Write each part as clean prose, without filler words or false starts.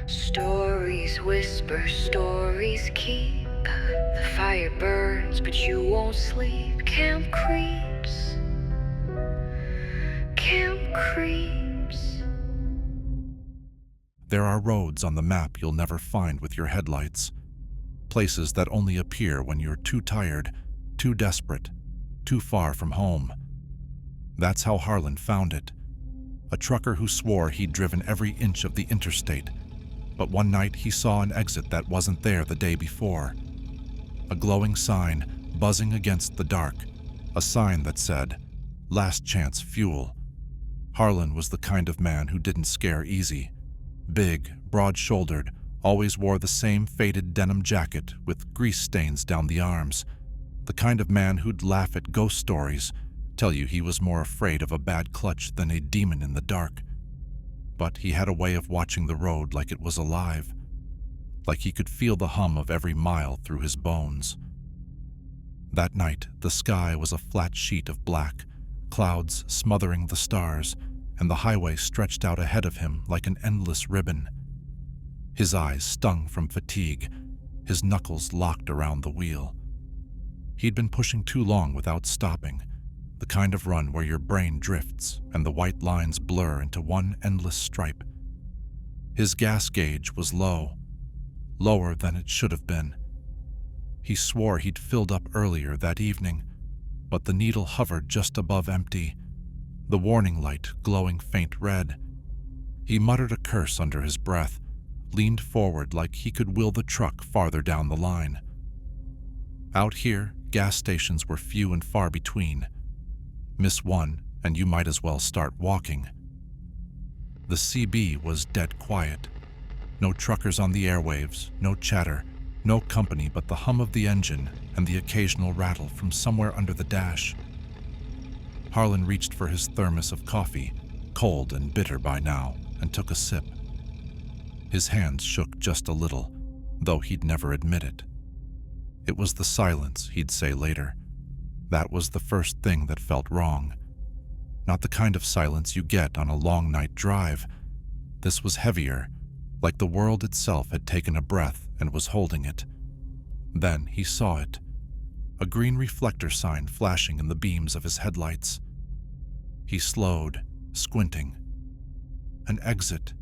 Stories whisper, stories keep. The fire burns, but you won't sleep. Camp creeps, camp creeps. There are roads on the map you'll never find with your headlights. Places that only appear when you're too tired, too desperate, too far from home. That's how Harlan found it. A trucker who swore he'd driven every inch of the interstate, but one night he saw an exit that wasn't there the day before. A glowing sign buzzing against the dark, a sign that said, "Last chance fuel." Harlan was the kind of man who didn't scare easy. Big, broad-shouldered, always wore the same faded denim jacket with grease stains down the arms. The kind of man who'd laugh at ghost stories, tell you he was more afraid of a bad clutch than a demon in the dark. But he had a way of watching the road like it was alive, like he could feel the hum of every mile through his bones. That night, the sky was a flat sheet of black, clouds smothering the stars, and the highway stretched out ahead of him like an endless ribbon. His eyes stung from fatigue, his knuckles locked around the wheel. He'd been pushing too long without stopping, the kind of run where your brain drifts and the white lines blur into one endless stripe. His gas gauge was low, lower than it should have been. He swore he'd filled up earlier that evening, but the needle hovered just above empty, the warning light glowing faint red. He muttered a curse under his breath, leaned forward like he could will the truck farther down the line. Out here, gas stations were few and far between. Miss one, and you might as well start walking. The CB was dead quiet. No truckers on the airwaves, no chatter, no company but the hum of the engine and the occasional rattle from somewhere under the dash. Harlan reached for his thermos of coffee, cold and bitter by now, and took a sip. His hands shook just a little, though he'd never admit it. It was the silence, he'd say later. That was the first thing that felt wrong. Not the kind of silence you get on a long night drive. This was heavier, like the world itself had taken a breath and was holding it. Then he saw it, a green reflector sign flashing in the beams of his headlights. He slowed, squinting. An exit,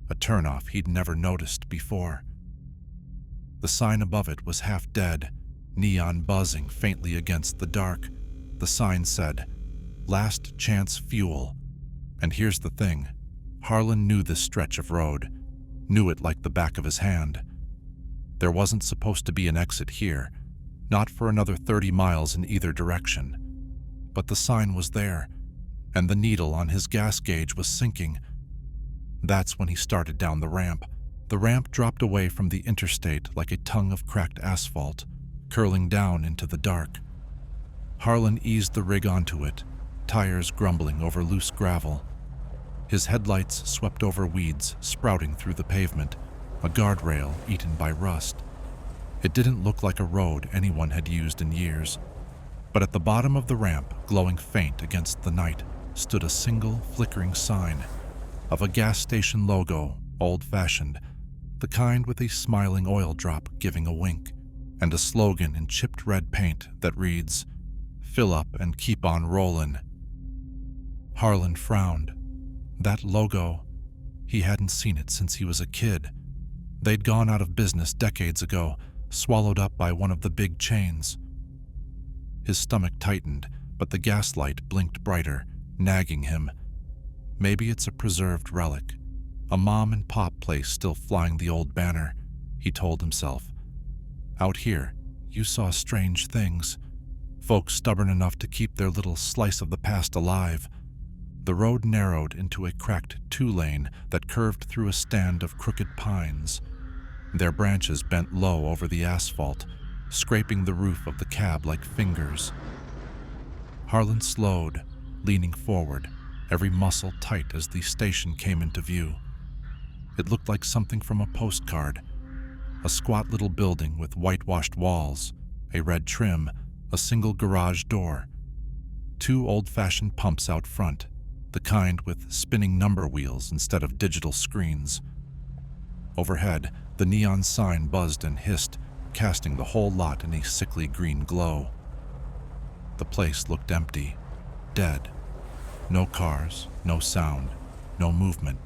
a turnoff he'd never noticed before. The sign above it was half dead, neon buzzing faintly against the dark. The sign said, "Last chance fuel." And here's the thing, Harlan knew this stretch of road, knew it like the back of his hand. There wasn't supposed to be an exit here, not for another 30 miles in either direction. But the sign was there, and the needle on his gas gauge was sinking. That's when he started down the ramp. The ramp dropped away from the interstate like a tongue of cracked asphalt, curling down into the dark. Harlan eased the rig onto it, tires grumbling over loose gravel. His headlights swept over weeds sprouting through the pavement, a guardrail eaten by rust. It didn't look like a road anyone had used in years. But at the bottom of the ramp, glowing faint against the night, stood a single flickering sign of a gas station logo, old-fashioned, the kind with a smiling oil drop giving a wink, and a slogan in chipped red paint that reads, "Fill up and keep on rollin'." Harlan frowned. That logo, he hadn't seen it since he was a kid. They'd gone out of business decades ago, swallowed up by one of the big chains. His stomach tightened, but the gaslight blinked brighter, nagging him. Maybe it's a preserved relic, a mom and pop place still flying the old banner, he told himself. Out here, you saw strange things. Folks stubborn enough to keep their little slice of the past alive. The road narrowed into a cracked two-lane that curved through a stand of crooked pines. Their branches bent low over the asphalt, scraping the roof of the cab like fingers. Harlan slowed, leaning forward, every muscle tight as the station came into view. It looked like something from a postcard. A squat little building with whitewashed walls, a red trim, a single garage door. Two old-fashioned pumps out front, the kind with spinning number wheels instead of digital screens. Overhead, the neon sign buzzed and hissed, casting the whole lot in a sickly green glow. The place looked empty, dead. No cars, no sound, no movement.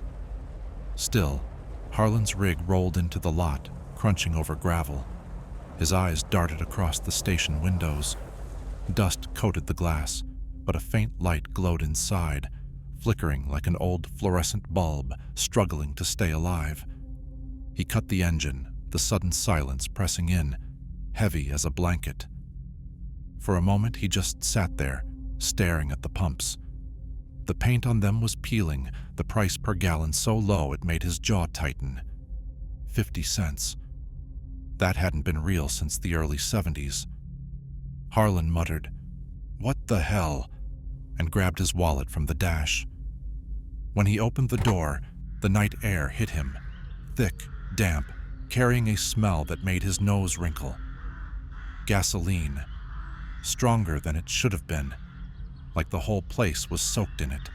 Still, Harlan's rig rolled into the lot, crunching over gravel. His eyes darted across the station windows. Dust coated the glass, but a faint light glowed inside, flickering like an old fluorescent bulb struggling to stay alive. He cut the engine, the sudden silence pressing in, heavy as a blanket. For a moment he just sat there, staring at the pumps. The paint on them was peeling, the price per gallon so low it made his jaw tighten. 50 cents. That hadn't been real since the early 70s. Harlan muttered, "What the hell?" and grabbed his wallet from the dash. When he opened the door, the night air hit him, thick, damp, carrying a smell that made his nose wrinkle. Gasoline, stronger than it should have been, like the whole place was soaked in it.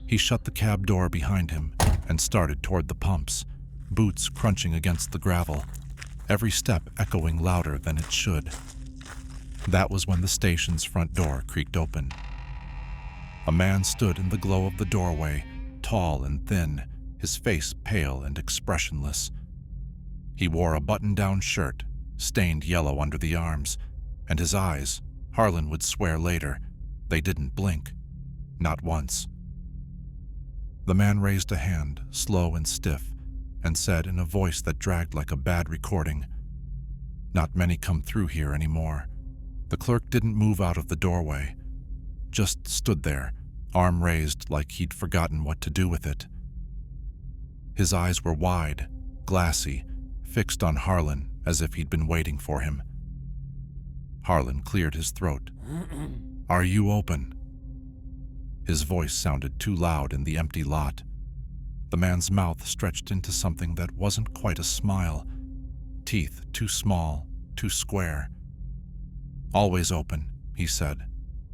He shut the cab door behind him and started toward the pumps, boots crunching against the gravel, every step echoing louder than it should. That was when the station's front door creaked open. A man stood in the glow of the doorway, tall and thin, his face pale and expressionless. He wore a button-down shirt, stained yellow under the arms, and his eyes, Harlan would swear later, they didn't blink, not once. The man raised a hand, slow and stiff, and said in a voice that dragged like a bad recording, "Not many come through here anymore." The clerk didn't move out of the doorway, just stood there, arm raised like he'd forgotten what to do with it. His eyes were wide, glassy, fixed on Harlan as if he'd been waiting for him. Harlan cleared his throat. "Are you open?" His voice sounded too loud in the empty lot. The man's mouth stretched into something that wasn't quite a smile, teeth too small, too square. "Always open," he said.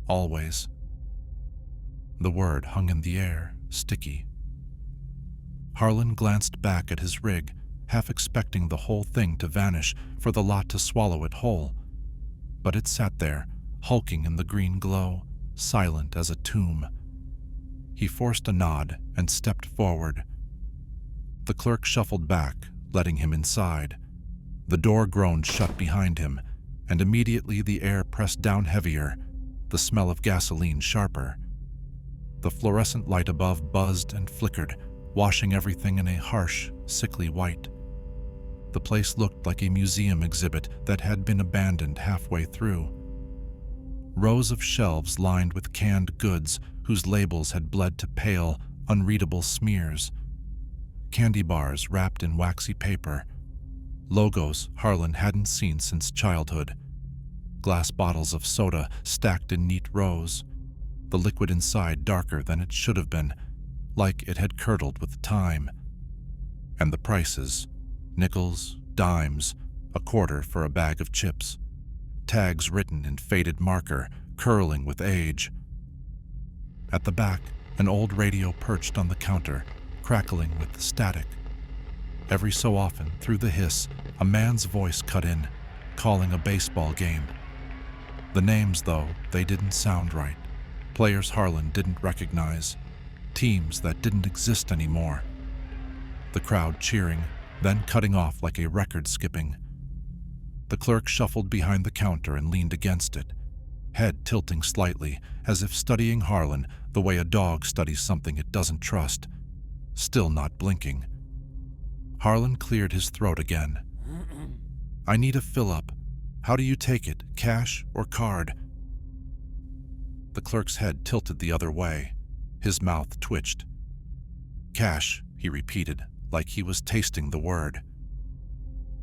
"Always." The word hung in the air, sticky. Harlan glanced back at his rig, half expecting the whole thing to vanish, for the lot to swallow it whole. But it sat there, hulking in the green glow, silent as a tomb. He forced a nod and stepped forward. The clerk shuffled back, letting him inside. The door groaned shut behind him, and immediately the air pressed down heavier, the smell of gasoline sharper. The fluorescent light above buzzed and flickered, washing everything in a harsh, sickly white. The place looked like a museum exhibit that had been abandoned halfway through. Rows of shelves lined with canned goods whose labels had bled to pale, unreadable smears. Candy bars wrapped in waxy paper. Logos Harlan hadn't seen since childhood. Glass bottles of soda stacked in neat rows. The liquid inside darker than it should have been, like it had curdled with time. And the prices, nickels, dimes, a quarter for a bag of chips. Tags written in faded marker, curling with age. At the back, an old radio perched on the counter, crackling with static. Every so often, through the hiss, a man's voice cut in, calling a baseball game. The names, though, they didn't sound right. Players Harlan didn't recognize. Teams that didn't exist anymore. The crowd cheering, then cutting off like a record skipping. The clerk shuffled behind the counter and leaned against it, head tilting slightly, as if studying Harlan the way a dog studies something it doesn't trust, still not blinking. Harlan cleared his throat again. "I need a fill-up. How do you take it, cash or card?" The clerk's head tilted the other way. His mouth twitched. "Cash," he repeated, like he was tasting the word.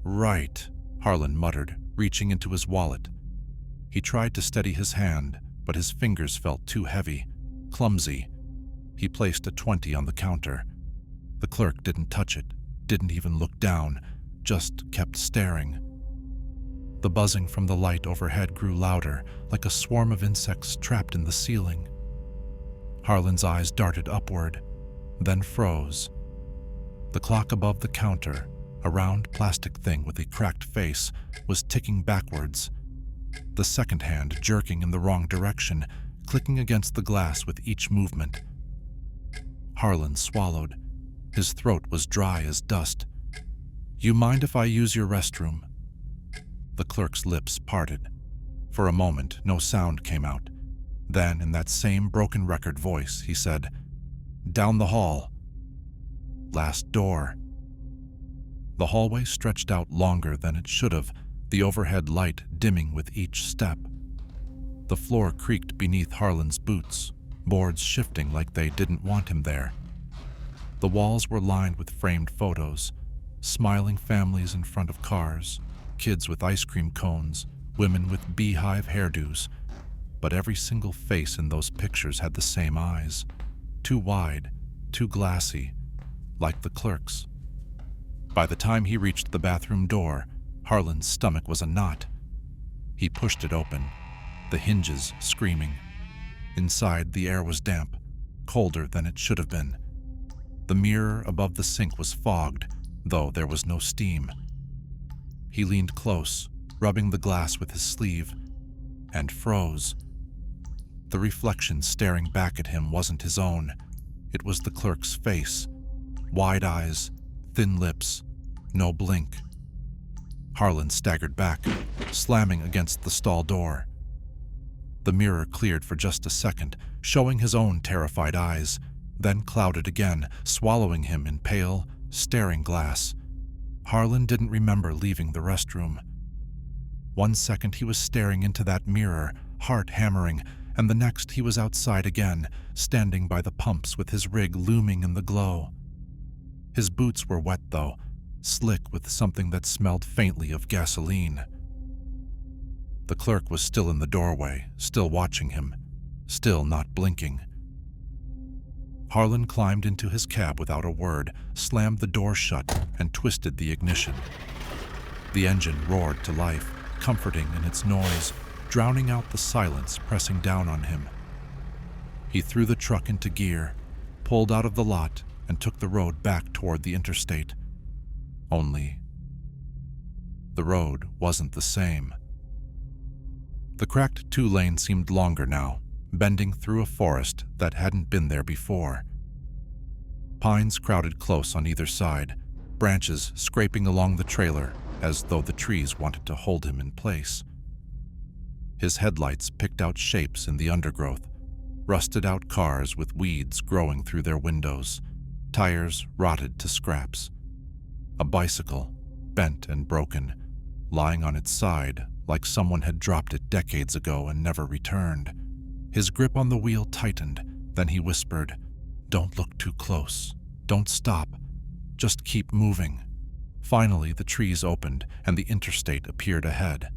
"Right," Harlan muttered, reaching into his wallet. He tried to steady his hand, but his fingers felt too heavy, clumsy. He placed a 20 on the counter. The clerk didn't touch it, didn't even look down, just kept staring. The buzzing from the light overhead grew louder, like a swarm of insects trapped in the ceiling. Harlan's eyes darted upward, then froze. The clock above the counter, a round plastic thing with a cracked face, was ticking backwards, the second hand jerking in the wrong direction, clicking against the glass with each movement. Harlan swallowed. His throat was dry as dust. "You mind if I use your restroom?" The clerk's lips parted. For a moment, no sound came out. Then, in that same broken record voice, he said, "Down the hall. Last door." The hallway stretched out longer than it should have, the overhead light dimming with each step. The floor creaked beneath Harlan's boots, boards shifting like they didn't want him there. The walls were lined with framed photos, smiling families in front of cars, kids with ice cream cones, women with beehive hairdos. But every single face in those pictures had the same eyes, too wide, too glassy, like the clerk's. By the time he reached the bathroom door, Harlan's stomach was a knot. He pushed it open, the hinges screaming. Inside, the air was damp, colder than it should have been. The mirror above the sink was fogged, though there was no steam. He leaned close, rubbing the glass with his sleeve, and froze. The reflection staring back at him wasn't his own. It was the clerk's face. Wide eyes, thin lips, no blink. Harlan staggered back, slamming against the stall door. The mirror cleared for just a second, showing his own terrified eyes, then clouded again, swallowing him in pale, staring glass. Harlan didn't remember leaving the restroom. 1 second he was staring into that mirror, heart hammering, and the next he was outside again, standing by the pumps with his rig looming in the glow. His boots were wet though, slick with something that smelled faintly of gasoline. The clerk was still in the doorway, still watching him, still not blinking. Harlan climbed into his cab without a word, slammed the door shut, and twisted the ignition. The engine roared to life, comforting in its noise, drowning out the silence pressing down on him. He threw the truck into gear, pulled out of the lot, and took the road back toward the interstate. Only, the road wasn't the same. The cracked two-lane seemed longer now, bending through a forest that hadn't been there before. Pines crowded close on either side, branches scraping along the trailer as though the trees wanted to hold him in place. His headlights picked out shapes in the undergrowth, rusted-out cars with weeds growing through their windows, tires rotted to scraps. A bicycle, bent and broken, lying on its side like someone had dropped it decades ago and never returned. His grip on the wheel tightened, then he whispered, "Don't look too close. Don't stop. Just keep moving." Finally, the trees opened and the interstate appeared ahead.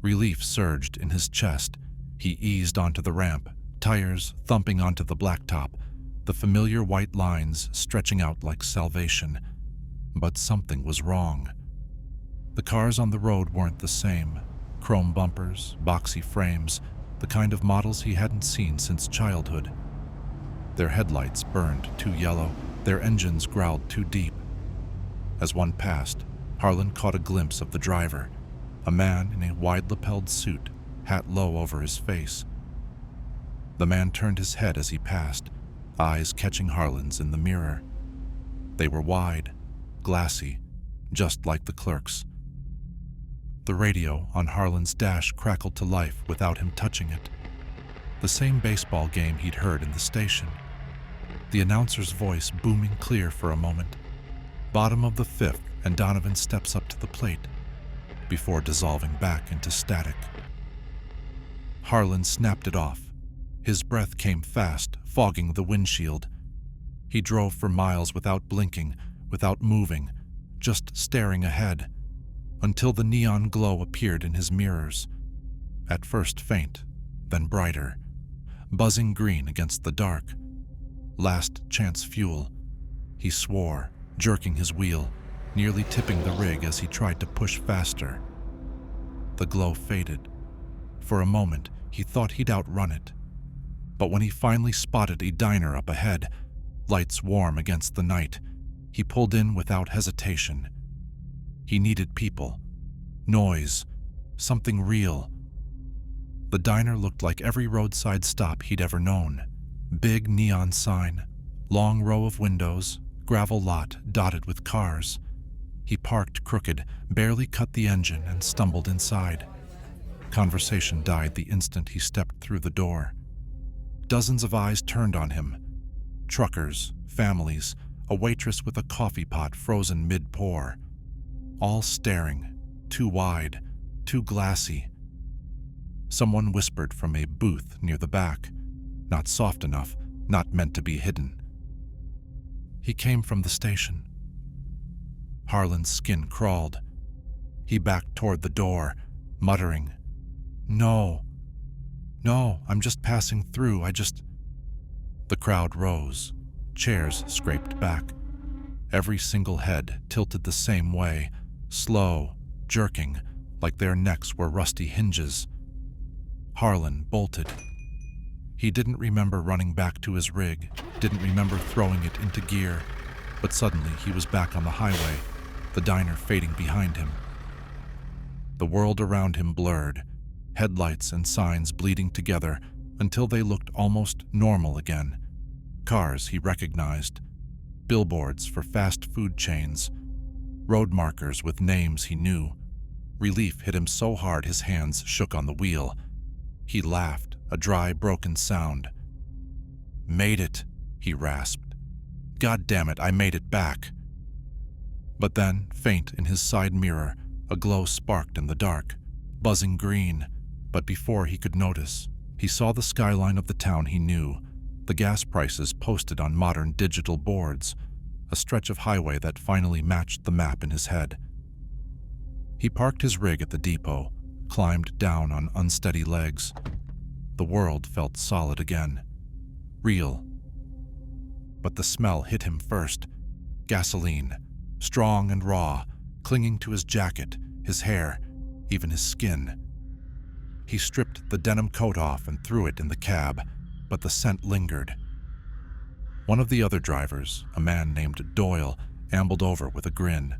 Relief surged in his chest. He eased onto the ramp, tires thumping onto the blacktop, the familiar white lines stretching out like salvation. But something was wrong. The cars on the road weren't the same. Chrome bumpers, boxy frames, the kind of models he hadn't seen since childhood. Their headlights burned too yellow, their engines growled too deep. As one passed, Harlan caught a glimpse of the driver, a man in a wide-lapelled suit, hat low over his face. The man turned his head as he passed, eyes catching Harlan's in the mirror. They were wide, glassy, just like the clerk's. The radio on Harlan's dash crackled to life without him touching it. The same baseball game he'd heard in the station. The announcer's voice booming clear for a moment. Bottom of the fifth, and Donovan steps up to the plate, before dissolving back into static. Harlan snapped it off. His breath came fast, fogging the windshield. He drove for miles without blinking, without moving, just staring ahead, until the neon glow appeared in his mirrors. At first faint, then brighter, buzzing green against the dark. Last chance fuel. He swore, jerking his wheel, nearly tipping the rig as he tried to push faster. The glow faded. For a moment, he thought he'd outrun it. But when he finally spotted a diner up ahead, lights warm against the night, He pulled in without hesitation. He needed people, noise, something real. The diner looked like every roadside stop he'd ever known. Big neon sign, long row of windows, gravel lot dotted with cars. He parked crooked, barely cut the engine, and stumbled inside. Conversation died the instant he stepped through the door. Dozens of eyes turned on him. Truckers, families, a waitress with a coffee pot frozen mid-pour. All staring, too wide, too glassy. Someone whispered from a booth near the back, not soft enough, not meant to be hidden. He came from the station. Harlan's skin crawled. He backed toward the door, muttering, "No, I'm just passing through, The crowd rose. Chairs scraped back. Every single head tilted the same way, slow, jerking, like their necks were rusty hinges. Harlan bolted. He didn't remember running back to his rig, didn't remember throwing it into gear, but suddenly he was back on the highway, the diner fading behind him. The world around him blurred, headlights and signs bleeding together until they looked almost normal again. Cars he recognized, billboards for fast food chains, road markers with names he knew. Relief hit him so hard his hands shook on the wheel. He laughed, a dry, broken sound. "Made it," he rasped. "God damn it, I made it back." But then, faint in his side mirror, a glow sparked in the dark, buzzing green. But before he could notice, he saw the skyline of the town he knew, the gas prices posted on modern digital boards, a stretch of highway that finally matched the map in his head. He parked his rig at the depot, climbed down on unsteady legs. The world felt solid again, real. But the smell hit him first. Gasoline, strong and raw, clinging to his jacket, his hair, even his skin. He stripped the denim coat off and threw it in the cab, but the scent lingered. One of the other drivers, a man named Doyle, ambled over with a grin.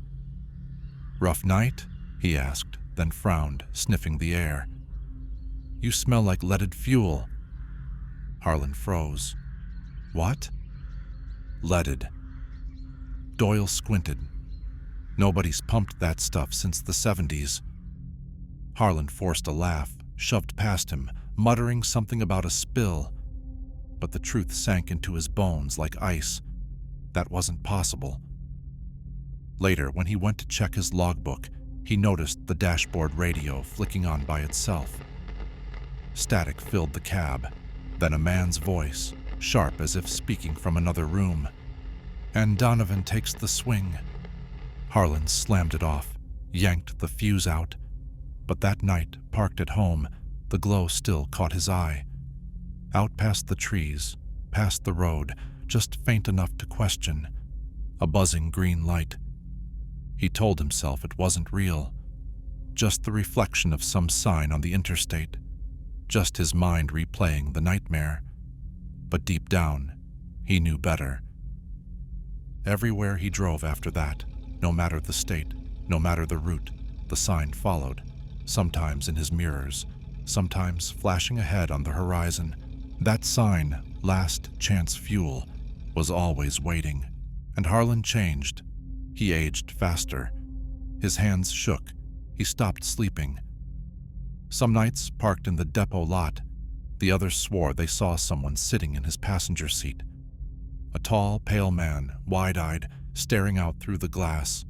"Rough night?" he asked, then frowned, sniffing the air. "You smell like leaded fuel." Harlan froze. "What?" "Leaded." Doyle squinted. "Nobody's pumped that stuff since the 70s. Harlan forced a laugh, shoved past him, muttering something about a spill. But the truth sank into his bones like ice. That wasn't possible. Later, when he went to check his logbook, he noticed the dashboard radio flicking on by itself. Static filled the cab, then a man's voice, sharp as if speaking from another room. "And Donovan takes the swing." Harlan slammed it off, yanked the fuse out. But that night, parked at home, the glow still caught his eye. Out past the trees, past the road, just faint enough to question. A buzzing green light. He told himself it wasn't real. Just the reflection of some sign on the interstate. Just his mind replaying the nightmare. But deep down, he knew better. Everywhere he drove after that, no matter the state, no matter the route, the sign followed, sometimes in his mirrors, sometimes flashing ahead on the horizon. That sign, Last Chance Fuel, was always waiting. And Harlan changed. He aged faster. His hands shook. He stopped sleeping. Some nights, parked in the depot lot, the others swore they saw someone sitting in his passenger seat. A tall, pale man, wide-eyed, staring out through the glass.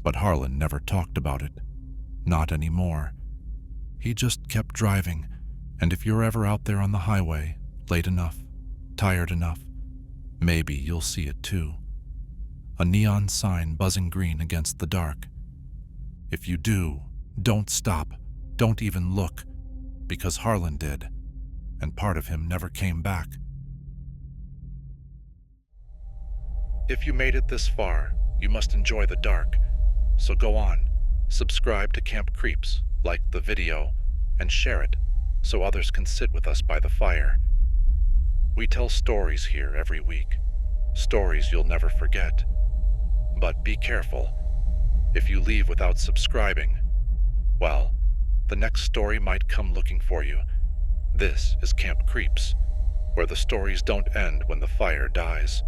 But Harlan never talked about it. Not anymore. He just kept driving, and if you're ever out there on the highway, late enough, tired enough, maybe you'll see it too. A neon sign buzzing green against the dark. If you do, don't stop, don't even look, because Harlan did, and part of him never came back. If you made it this far, you must enjoy the dark. So go on, subscribe to Camp Creeps, like the video, and share it so others can sit with us by the fire. We tell stories here every week, stories you'll never forget. But be careful. If you leave without subscribing, well, the next story might come looking for you. This is Camp Creeps, where the stories don't end when the fire dies.